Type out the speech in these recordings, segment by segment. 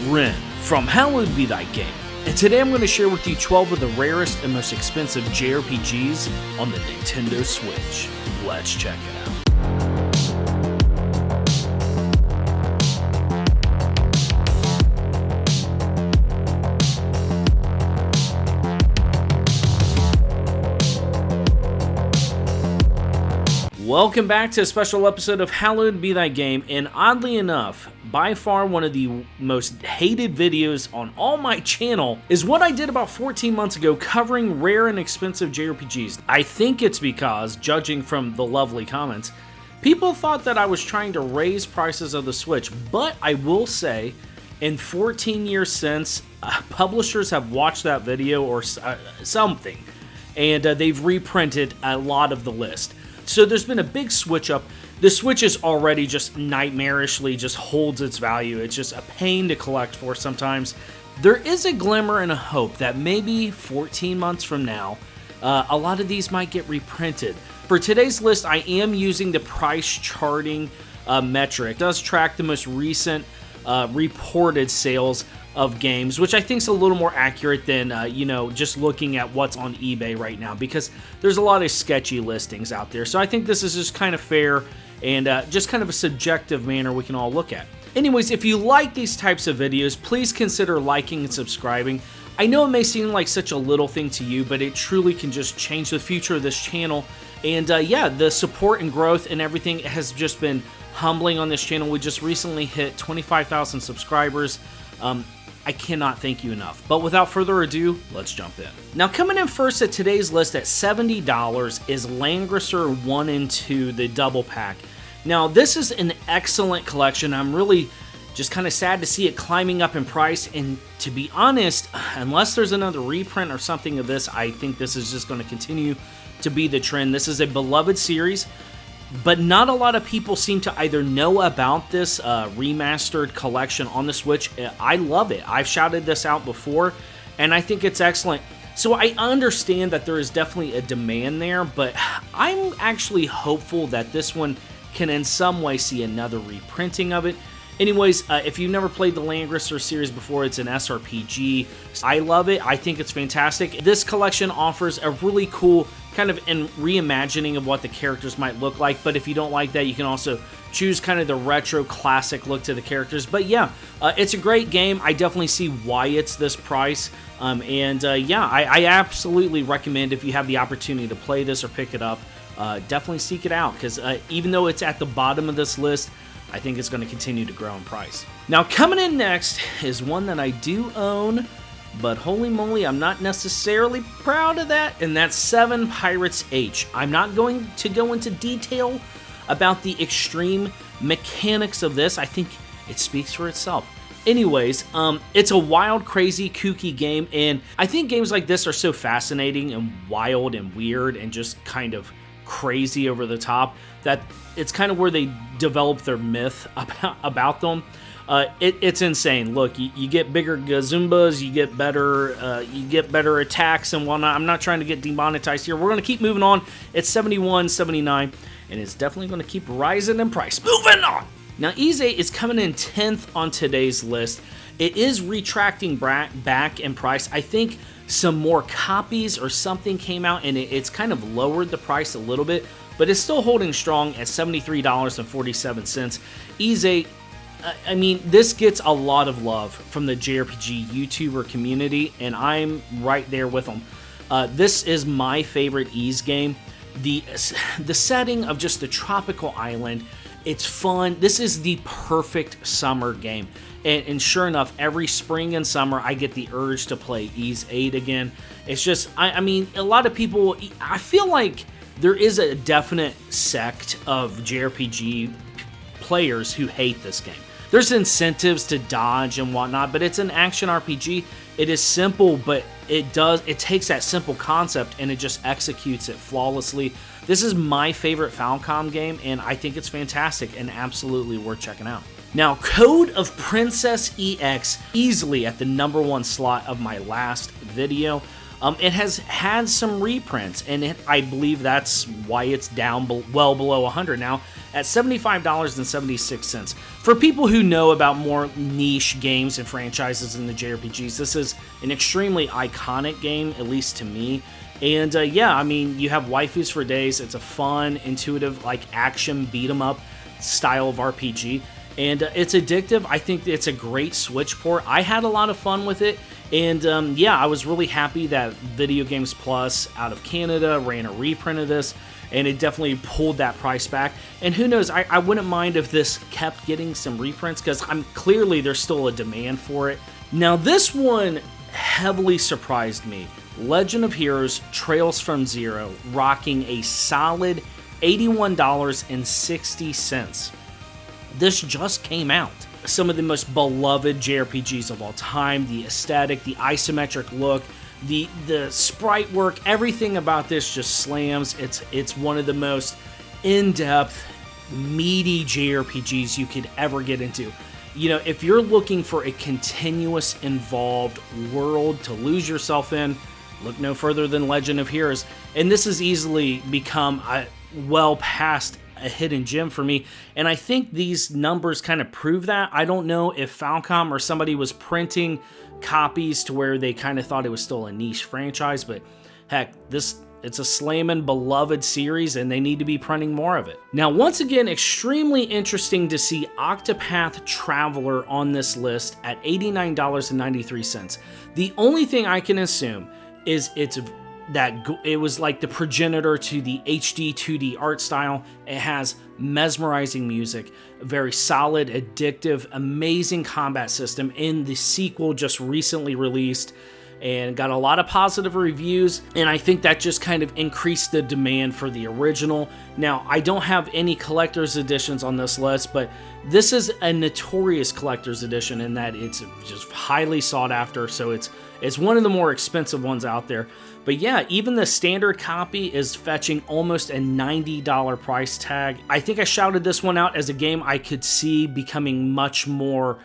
Ren from Hallowed Be Thy Game, and today I'm going to share with you 12 of the rarest and most expensive JRPGs on the Nintendo Switch. Let's check it out. Welcome back to a special episode of Hallowed Be Thy Game, and oddly enough, by far one of the most hated videos on all my channel is what I did about 14 months ago covering rare and expensive JRPGs. I think it's because, judging from the lovely comments, people thought that I was trying to raise prices of the Switch, but I will say, in 14 years since, publishers have watched that video or something, and they've reprinted a lot of the list. So there's been a big switch up. The Switch is already just nightmarishly just holds its value. It's just a pain to collect for sometimes. There is a glimmer and a hope that maybe 14 months from now, a lot of these might get reprinted. For today's list, I am using the price charting metric. It does track the most recent reported sales of games, which I think is a little more accurate than, just looking at what's on eBay right now, because there's a lot of sketchy listings out there. So I think this is just kind of fair and just kind of a subjective manner we can all look at. Anyways, if you like these types of videos, please consider liking and subscribing. I know it may seem like such a little thing to you, but it truly can just change the future of this channel. And yeah, the support and growth and everything has just been humbling on this channel. We just recently hit 25,000 subscribers. I cannot thank you enough. But without further ado, let's jump in. Now, coming in first at today's list at $70 is Langrisser I II, the double pack. Now, this is an excellent collection. I'm really just kind of sad to see it climbing up in price. And to be honest, unless there's another reprint or something of this, I think this is just going to continue to be the trend. This is a beloved series, but not a lot of people seem to either know about this remastered collection on the Switch. I love it. I've shouted this out before, and I think it's excellent. So I understand that there is definitely a demand there, but I'm actually hopeful that this one can in some way see another reprinting of it. Anyways, if you've never played the Langrisser series before, it's an SRPG. I love it. I think it's fantastic. This collection offers a really cool kind of reimagining of what the characters might look like, but if you don't like that, you can also choose kind of the retro classic look to the characters. But yeah, it's a great game. I definitely see why it's this price, yeah, I absolutely recommend, if you have the opportunity to play this or pick it up, definitely seek it out, because even though it's at the bottom of this list, I think it's going to continue to grow in price. Now, coming in next is one that I do own, but holy moly, I'm not necessarily proud of that, and that's 7 Pirates H. I'm not going to go into detail about the extreme mechanics of this. I think it speaks for itself. Anyways, it's a wild, crazy, kooky game, and I think games like this are so fascinating and wild and weird and just kind of crazy over the top that it's kind of where they develop their myth about them. It's insane. Look, you get bigger Gazumbas, you get better attacks and whatnot. I'm not trying to get demonetized here. We're going to keep moving on. It's $71.79, and it's definitely going to keep rising in price. Moving on! Now, VIII is coming in 10th on today's list. It is retracting back in price. I think some more copies or something came out, and it's kind of lowered the price a little bit, but it's still holding strong at $73.47. VIII, I mean, this gets a lot of love from the JRPG YouTuber community, and I'm right there with them. This is my favorite Ys game. The setting of just the tropical island, it's fun. This is the perfect summer game. And sure enough, every spring and summer, I get the urge to play Ys VIII again. It's just, I mean, a lot of people, I feel like there is a definite sect of JRPG players who hate this game. There's incentives to dodge and whatnot, but it's an action RPG. It is simple, but it takes that simple concept and it just executes it flawlessly. This is my favorite Falcom game, and I think it's fantastic and absolutely worth checking out. Now, Code of Princess EX, easily at the #1 slot of my last video. It has had some reprints, and I believe that's why it's down well below 100 now, at $75.76. For people who know about more niche games and franchises in the JRPGs, this is an extremely iconic game, at least to me. And yeah, I mean, you have waifus for days. It's a fun, intuitive, like action beat 'em up style of RPG. And it's addictive. I think it's a great Switch port. I had a lot of fun with it. And yeah, I was really happy that Video Games Plus out of Canada ran a reprint of this. And it definitely pulled that price back. And who knows, I wouldn't mind if this kept getting some reprints, because clearly there's still a demand for it. Now this one heavily surprised me. Legend of Heroes Trails from Zero, rocking a solid $81.60. This just came out. Some of the most beloved JRPGs of all time, the aesthetic, the isometric look, the sprite work, everything about this just slams. It's one of the most in-depth, meaty JRPGs you could ever get into. You know, if you're looking for a continuous, involved world to lose yourself in, look no further than Legend of Heroes. And this has easily become well past a hidden gem for me, and I think these numbers kind of prove that. I don't know if Falcom or somebody was printing copies to where they kind of thought it was still a niche franchise, but heck, it's a slamming beloved series, and they need to be printing more of it. Now, once again, extremely interesting to see Octopath Traveler on this list at $89.93. The only thing I can assume is that it was like the progenitor to the HD 2D art style. It has mesmerizing music, very solid, addictive, amazing combat system, and the sequel just recently released and got a lot of positive reviews, and I think that just kind of increased the demand for the original. Now, I don't have any collector's editions on this list, but this is a notorious collector's edition in that it's just highly sought after, so it's one of the more expensive ones out there. But yeah, even the standard copy is fetching almost a $90 price tag. I think I shouted this one out as a game I could see becoming much more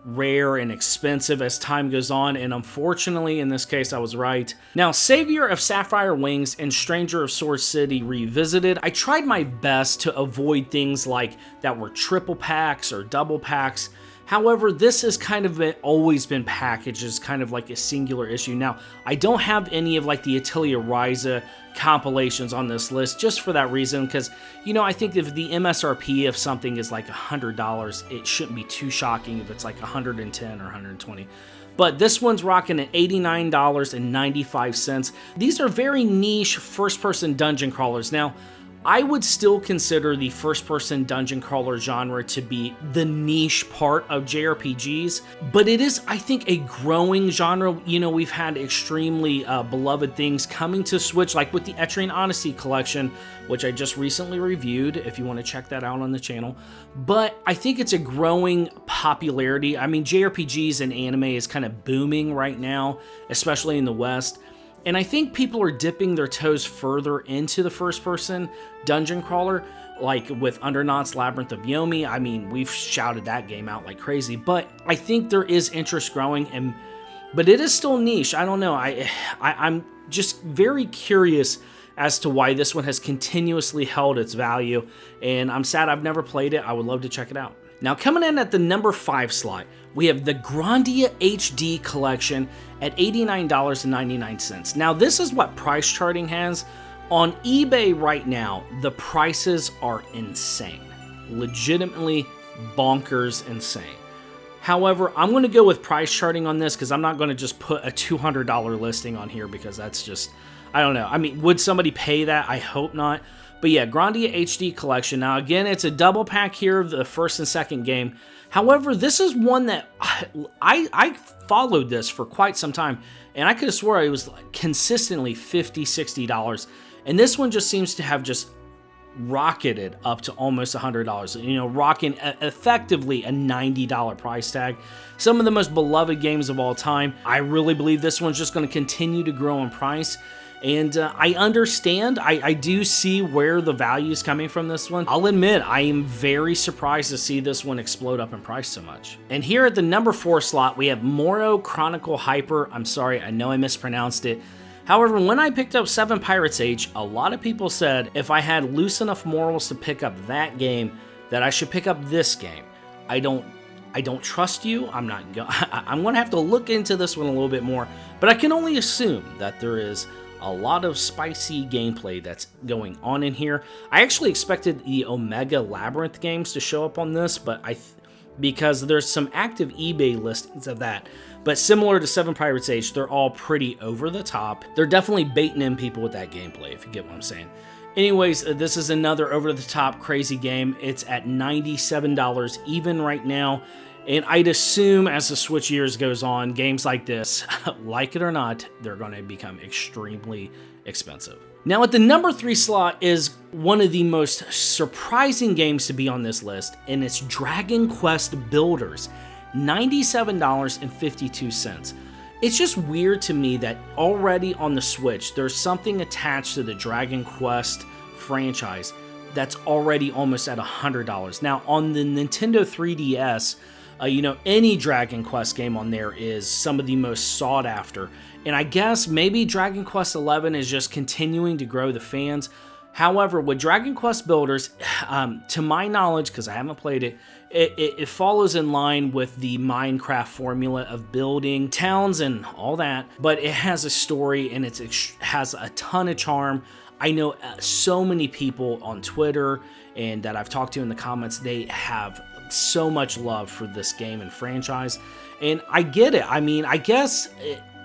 rare and expensive as time goes on, and unfortunately in this case I was right. Now, Savior of Sapphire Wings and Stranger of Sword City Revisited, I tried my best to avoid things like that were triple packs or double packs. However, this has kind of always been packaged as kind of like a singular issue. Now, I don't have any of like the Atelier Ryza compilations on this list just for that reason, because, you know, I think if the MSRP of something is like $100, it shouldn't be too shocking if it's like $110 or $120. But this one's rocking at $89.95. These are very niche first-person dungeon crawlers. Now, I would still consider the first-person dungeon crawler genre to be the niche part of JRPGs, but it is, I think, a growing genre. You know, we've had extremely beloved things coming to Switch, like with the Etrian Odyssey Collection, which I just recently reviewed, if you want to check that out on the channel. But I think it's a growing popularity. I mean, JRPGs and anime is kind of booming right now, especially in the West. And I think people are dipping their toes further into the first-person dungeon crawler, like with Undernaut's Labyrinth of Yomi. I mean, we've shouted that game out like crazy, but I think there is interest growing, but it is still niche. I don't know. I'm just very curious as to why this one has continuously held its value, and I'm sad I've never played it. I would love to check it out. Now, coming in at the number 5 slot, we have the Grandia HD Collection at $89.99. Now, this is what price charting has. On eBay right now, the prices are insane. Legitimately bonkers insane. However, I'm going to go with price charting on this because I'm not going to just put a $200 listing on here, because that's just, I don't know. I mean, would somebody pay that? I hope not. But yeah, Grandia HD Collection. Now, again, it's a double pack here of the first and second game. However, this is one that I followed this for quite some time, and I could have swore it was like consistently $50, $60. And this one just seems to have just rocketed up to almost $100. You know, rocking effectively a $90 price tag. Some of the most beloved games of all time. I really believe this one's just going to continue to grow in price. And I understand, I do see where the value is coming from this one. I'll admit, I am very surprised to see this one explode up in price so much. And here at the number 4 slot, we have Moero Chronicle Hyper. I'm sorry, I know I mispronounced it. However, when I picked up 7 Pirates Age, a lot of people said if I had loose enough morals to pick up that game, that I should pick up this game. I don't trust you. I'm going to have to look into this one a little bit more, but I can only assume that there is a lot of spicy gameplay that's going on in here. I actually expected the Omega Labyrinth games to show up on this, but because there's some active eBay listings of that. But similar to 7 Pirates Age, they're all pretty over the top. They're definitely baiting in people with that gameplay, if you get what I'm saying. Anyways, this is another over-the-top crazy game. It's at $97 even right now. And I'd assume as the Switch years goes on, games like this, like it or not, they're going to become extremely expensive. Now at the number 3 slot is one of the most surprising games to be on this list, and it's Dragon Quest Builders, $97.52. It's just weird to me that already on the Switch, there's something attached to the Dragon Quest franchise that's already almost at $100. Now on the Nintendo 3DS, any Dragon Quest game on there is some of the most sought after. And I guess maybe Dragon Quest XI is just continuing to grow the fans. However, with Dragon Quest Builders, to my knowledge, because I haven't played it, it follows in line with the Minecraft formula of building towns and all that. But it has a story and it has a ton of charm. I know so many people on Twitter and that I've talked to in the comments, they have so much love for this game and franchise, and I get it. I mean, I guess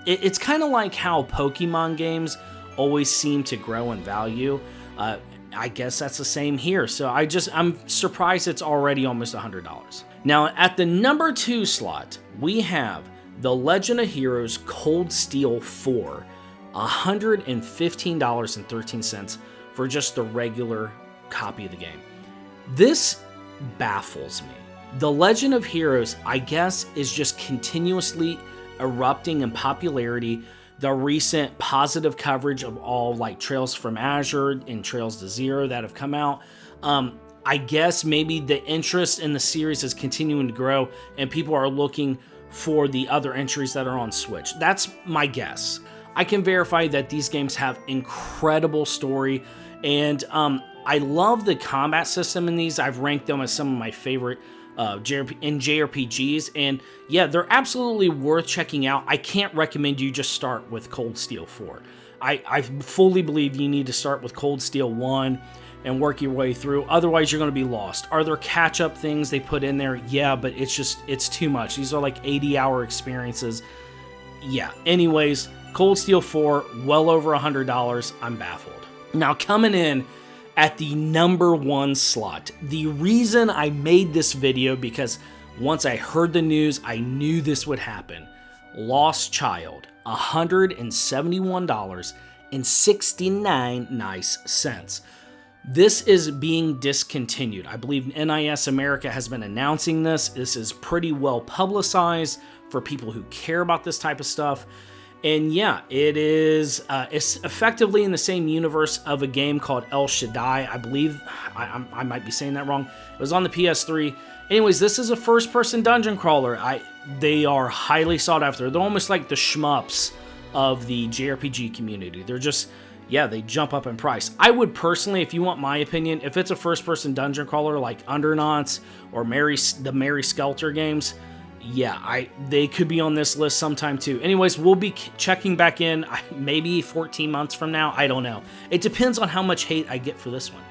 it's kind of like how Pokemon games always seem to grow in value. I guess that's the same here. So I'm surprised it's already almost $100. Now at the number 2 slot, we have The Legend of Heroes Cold Steel 4, $115.13 for just the regular copy of the game. This baffles me. The Legend of Heroes, I guess, is just continuously erupting in popularity. The recent positive coverage of all like Trails from Azure and Trails to Zero that have come out. I guess maybe the interest in the series is continuing to grow and people are looking for the other entries that are on Switch. That's my guess. I can verify that these games have incredible story, and I love the combat system in these. I've ranked them as some of my favorite JRPGs, and yeah, they're absolutely worth checking out. I can't recommend you just start with Cold Steel 4. I fully believe you need to start with Cold Steel 1 and work your way through, otherwise you're going to be lost. Are there catch-up things they put in there? Yeah, but it's too much. These are like 80-hour experiences. Yeah, anyways, Cold Steel 4, well over $100. I'm baffled. Now coming in at the number 1 slot, the reason I made this video, because once I heard the news, I knew this would happen. Lost Child, $171.69 nice cents. This is being discontinued. I believe NIS America has been announcing this. This is pretty well publicized for people who care about this type of stuff. And yeah, it is. It's effectively in the same universe of a game called El Shaddai. I believe I might be saying that wrong. It was on the PS3. Anyways, this is a first-person dungeon crawler. They are highly sought after. They're almost like the shmups of the JRPG community. They're just, yeah, they jump up in price. I would personally, if you want my opinion, if it's a first-person dungeon crawler like Undernauts or the Mary Skelter games, yeah, they could be on this list sometime too. Anyways, we'll be checking back in maybe 14 months from now. I don't know. It depends on how much hate I get for this one.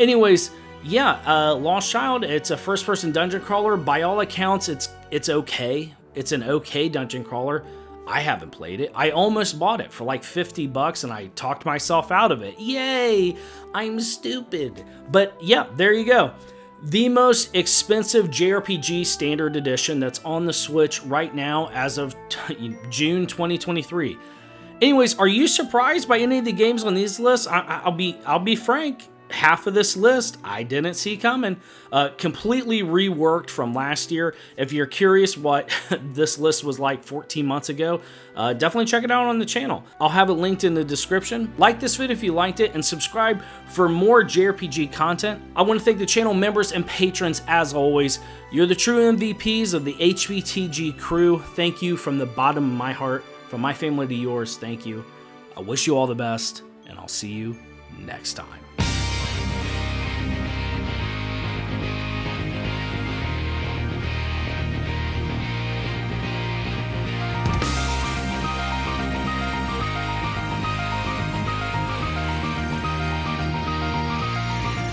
Anyways, yeah, Lost Child, it's a first-person dungeon crawler. By all accounts, it's okay. It's an okay dungeon crawler. I haven't played it. I almost bought it for like $50 and I talked myself out of it. Yay! I'm stupid. But yeah, there you go. The most expensive JRPG Standard Edition that's on the Switch right now as of June 2023. Anyways, are you surprised by any of the games on these lists? I'll be frank. Half of this list I didn't see coming. Completely reworked from last year. If you're curious what this list was like 14 months ago, definitely check it out on the channel. I'll have it linked in the description. Like this video if you liked it, and subscribe for more JRPG content. I want to thank the channel members and patrons as always. You're the true MVPs of the HBTG crew. Thank you from the bottom of my heart. From my family to yours, thank you. I wish you all the best, and I'll see you next time.